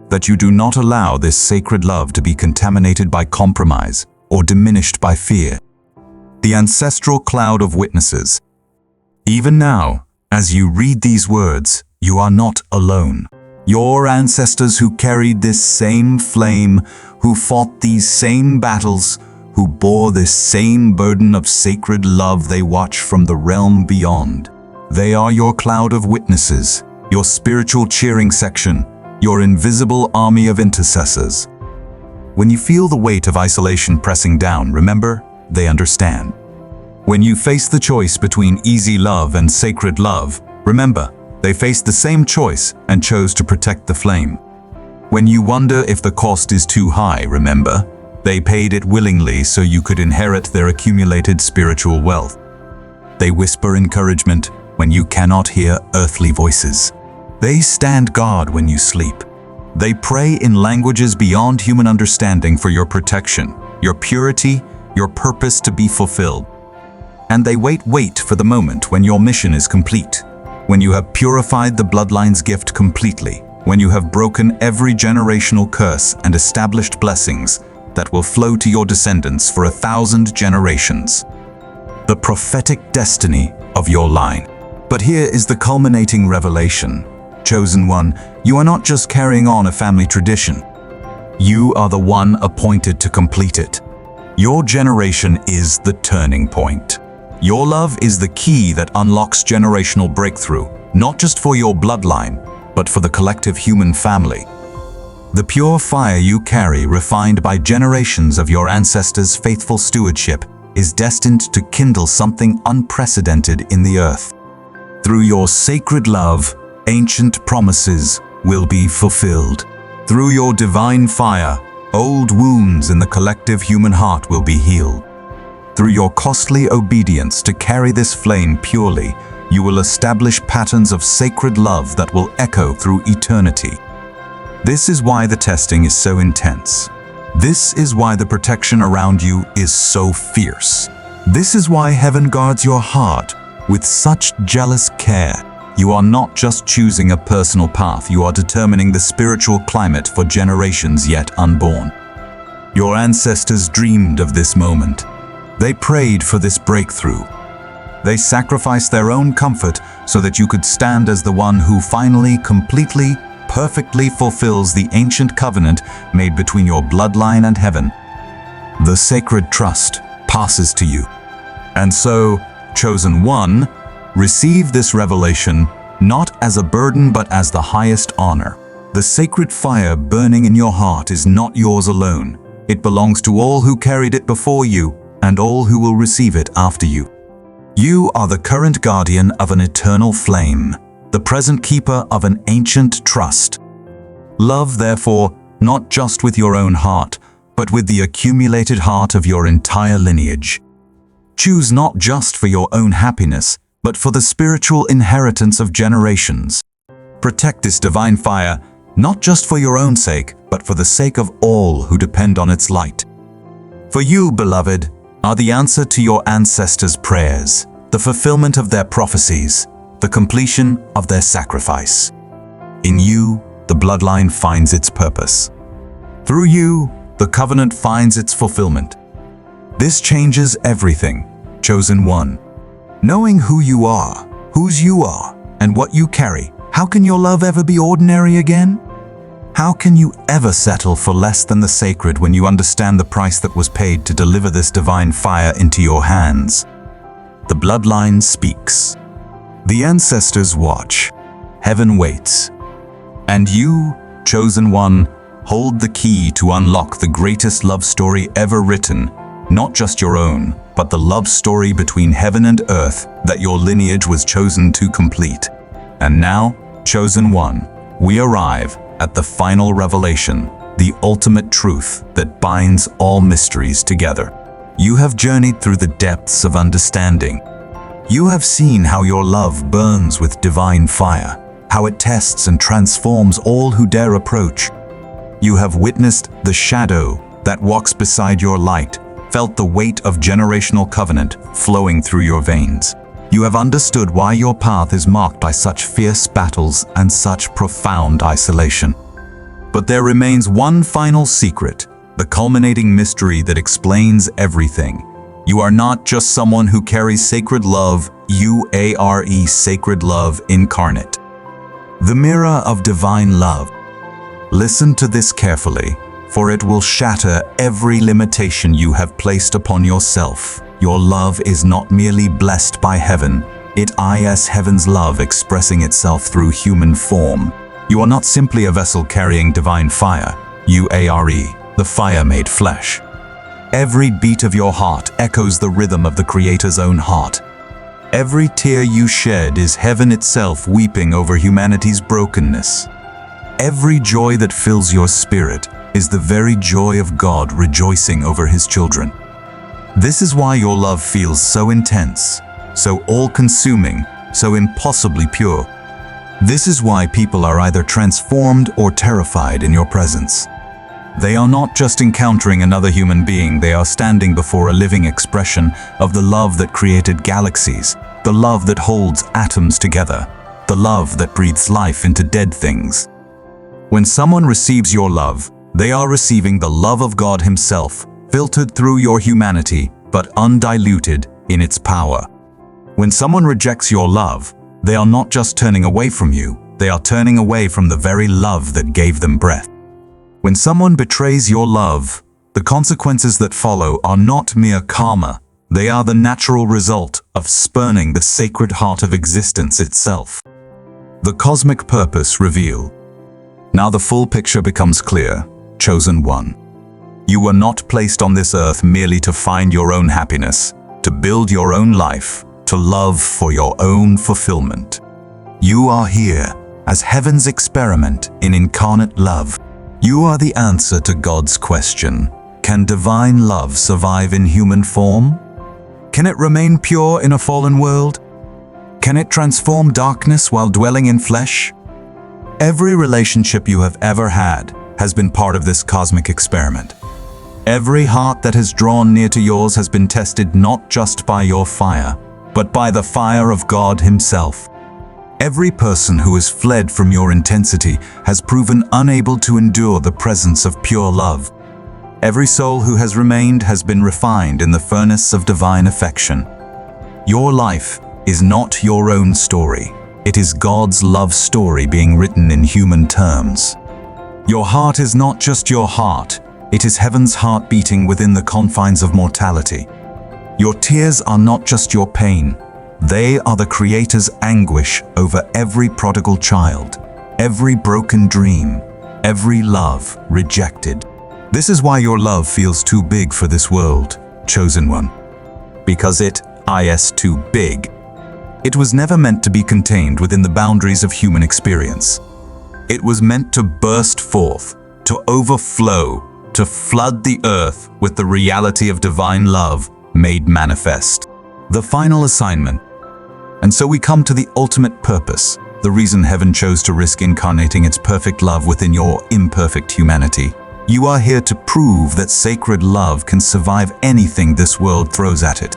that you do not allow this sacred love to be contaminated by compromise or diminished by fear. The ancestral cloud of witnesses. Even now, as you read these words, you are not alone. Your ancestors who carried this same flame, who fought these same battles, who bore this same burden of sacred love, they watch from the realm beyond. They are your cloud of witnesses, your spiritual cheering section, your invisible army of intercessors. When you feel the weight of isolation pressing down, remember, they understand. When you face the choice between easy love and sacred love, remember, they faced the same choice and chose to protect the flame. When you wonder if the cost is too high, remember, they paid it willingly so you could inherit their accumulated spiritual wealth. They whisper encouragement when you cannot hear earthly voices. They stand guard when you sleep. They pray in languages beyond human understanding for your protection, your purity, your purpose to be fulfilled. And they wait for the moment when your mission is complete, when you have purified the bloodline's gift completely, when you have broken every generational curse and established blessings that will flow to your descendants for 1,000 generations. The prophetic destiny of your line. But here is the culminating revelation. Chosen one, you are not just carrying on a family tradition. You are the one appointed to complete it. Your generation is the turning point. Your love is the key that unlocks generational breakthrough, not just for your bloodline, but for the collective human family. The pure fire you carry, refined by generations of your ancestors' faithful stewardship, is destined to kindle something unprecedented in the earth. Through your sacred love, ancient promises will be fulfilled. Through your divine fire, old wounds in the collective human heart will be healed. Through your costly obedience to carry this flame purely, you will establish patterns of sacred love that will echo through eternity. This is why the testing is so intense. This is why the protection around you is so fierce. This is why heaven guards your heart with such jealous care. You are not just choosing a personal path, you are determining the spiritual climate for generations yet unborn. Your ancestors dreamed of this moment. They prayed for this breakthrough. They sacrificed their own comfort so that you could stand as the one who finally, completely, perfectly fulfills the ancient covenant made between your bloodline and heaven. The sacred trust passes to you. And so, chosen one, receive this revelation not as a burden but as the highest honor. The sacred fire burning in your heart is not yours alone. It belongs to all who carried it before you and all who will receive it after you. You are the current guardian of an eternal flame, the present keeper of an ancient trust. Love, therefore, not just with your own heart, but with the accumulated heart of your entire lineage. Choose not just for your own happiness, but for the spiritual inheritance of generations. Protect this divine fire, not just for your own sake, but for the sake of all who depend on its light. For you, beloved, are the answer to your ancestors' prayers, the fulfillment of their prophecies, the completion of their sacrifice. In you, the bloodline finds its purpose. Through you, the covenant finds its fulfillment. This changes everything, chosen one. Knowing who you are, whose you are, and what you carry, how can your love ever be ordinary again? How can you ever settle for less than the sacred when you understand the price that was paid to deliver this divine fire into your hands? The bloodline speaks. The ancestors watch. Heaven waits. And you, chosen one, hold the key to unlock the greatest love story ever written, not just your own, but the love story between heaven and earth that your lineage was chosen to complete. And now, chosen one, we arrive at the final revelation, the ultimate truth that binds all mysteries together. You have journeyed through the depths of understanding. You have seen how your love burns with divine fire, how it tests and transforms all who dare approach. You have witnessed the shadow that walks beside your light, felt the weight of generational covenant flowing through your veins. You have understood why your path is marked by such fierce battles and such profound isolation. But there remains one final secret, the culminating mystery that explains everything. You are not just someone who carries sacred love, you are sacred love incarnate. The mirror of divine love. Listen to this carefully, for it will shatter every limitation you have placed upon yourself. Your love is not merely blessed by heaven, it is heaven's love expressing itself through human form. You are not simply a vessel carrying divine fire, you are the fire made flesh. Every beat of your heart echoes the rhythm of the Creator's own heart. Every tear you shed is heaven itself weeping over humanity's brokenness. Every joy that fills your spirit is the very joy of God rejoicing over His children. This is why your love feels so intense, so all-consuming, so impossibly pure. This is why people are either transformed or terrified in your presence. They are not just encountering another human being, they are standing before a living expression of the love that created galaxies, the love that holds atoms together, the love that breathes life into dead things. When someone receives your love, they are receiving the love of God Himself, filtered through your humanity, but undiluted in its power. When someone rejects your love, they are not just turning away from you, they are turning away from the very love that gave them breath. When someone betrays your love, the consequences that follow are not mere karma, they are the natural result of spurning the sacred heart of existence itself. The cosmic purpose revealed. Now the full picture becomes clear, chosen one. You were not placed on this earth merely to find your own happiness, to build your own life, to love for your own fulfillment. You are here as heaven's experiment in incarnate love. You are the answer to God's question, can divine love survive in human form? Can it remain pure in a fallen world? Can it transform darkness while dwelling in flesh? Every relationship you have ever had has been part of this cosmic experiment. Every heart that has drawn near to yours has been tested not just by your fire, but by the fire of God Himself. Every person who has fled from your intensity has proven unable to endure the presence of pure love. Every soul who has remained has been refined in the furnace of divine affection. Your life is not your own story. It is God's love story being written in human terms. Your heart is not just your heart, it is heaven's heart beating within the confines of mortality. Your tears are not just your pain, they are the Creator's anguish over every prodigal child, every broken dream, every love rejected. This is why your love feels too big for this world, chosen one. Because it is too big. It was never meant to be contained within the boundaries of human experience. It was meant to burst forth, to overflow, to flood the earth with the reality of divine love made manifest. The final assignment. And so we come to the ultimate purpose, the reason heaven chose to risk incarnating its perfect love within your imperfect humanity. You are here to prove that sacred love can survive anything this world throws at it.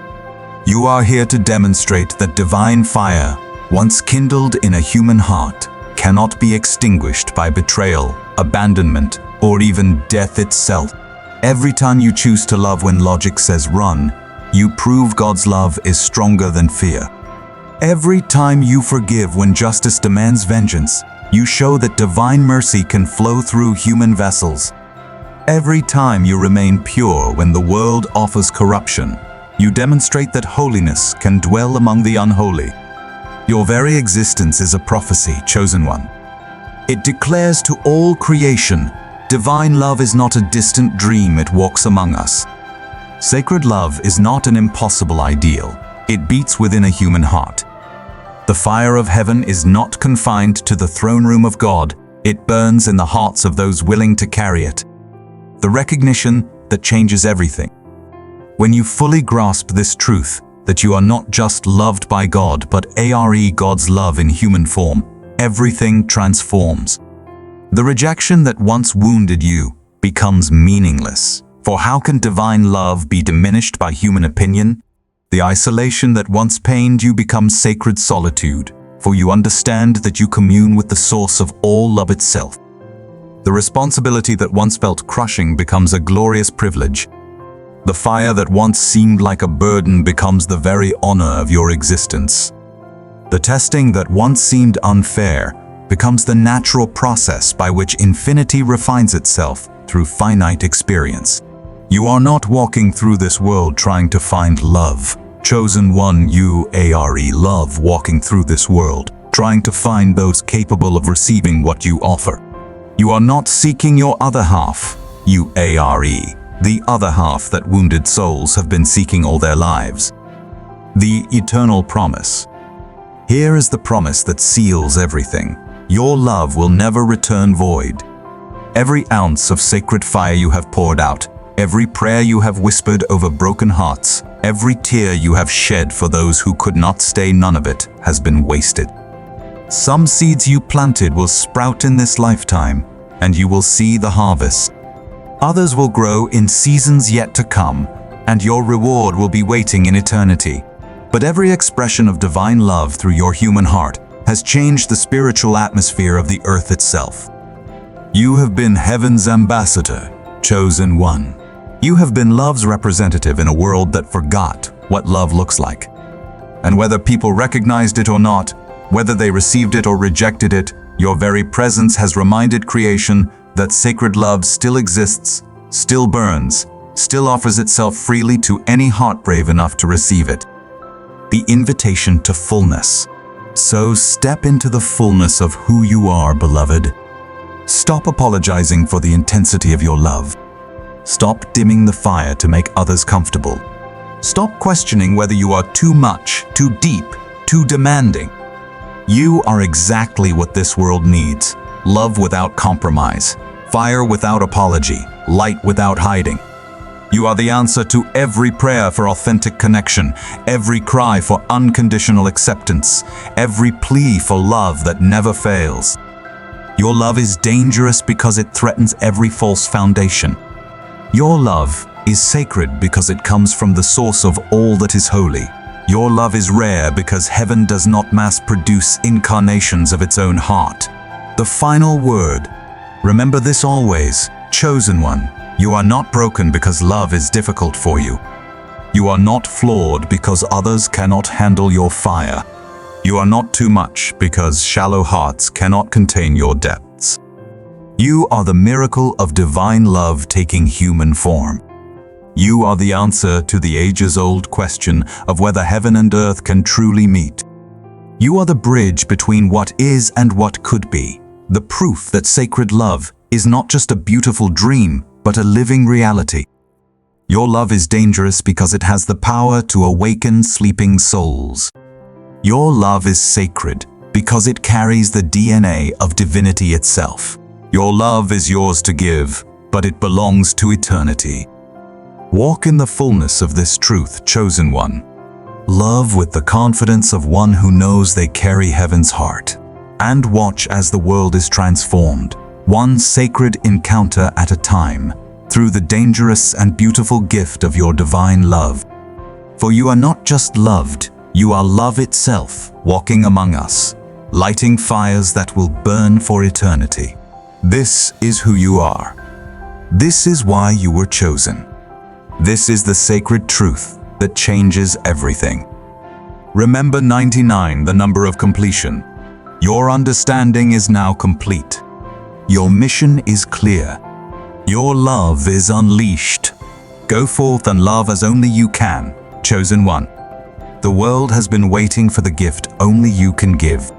You are here to demonstrate that divine fire, once kindled in a human heart, cannot be extinguished by betrayal, abandonment, or even death itself. Every time you choose to love when logic says run, you prove God's love is stronger than fear. Every time you forgive when justice demands vengeance, you show that divine mercy can flow through human vessels. Every time you remain pure when the world offers corruption, you demonstrate that holiness can dwell among the unholy. Your very existence is a prophecy, chosen one. It declares to all creation, divine love is not a distant dream, it walks among us. Sacred love is not an impossible ideal, it beats within a human heart. The fire of heaven is not confined to the throne room of God, it burns in the hearts of those willing to carry it. The recognition that changes everything. When you fully grasp this truth, that you are not just loved by God, but God's love in human form, everything transforms. The rejection that once wounded you becomes meaningless. For how can divine love be diminished by human opinion? The isolation that once pained you becomes sacred solitude, for you understand that you commune with the source of all love itself. The responsibility that once felt crushing becomes a glorious privilege. The fire that once seemed like a burden becomes the very honor of your existence. The testing that once seemed unfair becomes the natural process by which infinity refines itself through finite experience. You are not walking through this world trying to find love. Chosen one, you are love walking through this world, trying to find those capable of receiving what you offer. You are not seeking your other half. You are the other half that wounded souls have been seeking all their lives. The eternal promise. Here is the promise that seals everything. Your love will never return void. Every ounce of sacred fire you have poured out, every prayer you have whispered over broken hearts, every tear you have shed for those who could not stay, none of it has been wasted. Some seeds you planted will sprout in this lifetime, and you will see the harvest. Others will grow in seasons yet to come, and your reward will be waiting in eternity. But every expression of divine love through your human heart has changed the spiritual atmosphere of the earth itself. You have been heaven's ambassador, chosen one. You have been love's representative in a world that forgot what love looks like. And whether people recognized it or not, whether they received it or rejected it, your very presence has reminded creation that sacred love still exists, still burns, still offers itself freely to any heart brave enough to receive it. The invitation to fullness. So step into the fullness of who you are, beloved. Stop apologizing for the intensity of your love. Stop dimming the fire to make others comfortable. Stop questioning whether you are too much, too deep, too demanding. You are exactly what this world needs. Love without compromise, fire without apology, light without hiding. You are the answer to every prayer for authentic connection, every cry for unconditional acceptance, every plea for love that never fails. Your love is dangerous because it threatens every false foundation. Your love is sacred because it comes from the source of all that is holy. Your love is rare because heaven does not mass-produce incarnations of its own heart. The final word. Remember this always, chosen one. You are not broken because love is difficult for you. You are not flawed because others cannot handle your fire. You are not too much because shallow hearts cannot contain your depths. You are the miracle of divine love taking human form. You are the answer to the ages-old question of whether heaven and earth can truly meet. You are the bridge between what is and what could be, the proof that sacred love is not just a beautiful dream, but a living reality. Your love is dangerous because it has the power to awaken sleeping souls. Your love is sacred because it carries the DNA of divinity itself. Your love is yours to give, but it belongs to eternity. Walk in the fullness of this truth, chosen one. Love with the confidence of one who knows they carry heaven's heart. And watch as the world is transformed, one sacred encounter at a time, through the dangerous and beautiful gift of your divine love. For you are not just loved, you are love itself, walking among us, lighting fires that will burn for eternity. This is who you are. This is why you were chosen. This is the sacred truth that changes everything. Remember 99, the number of completion. Your understanding is now complete. Your mission is clear. Your love is unleashed. Go forth and love as only you can, chosen one. The world has been waiting for the gift only you can give.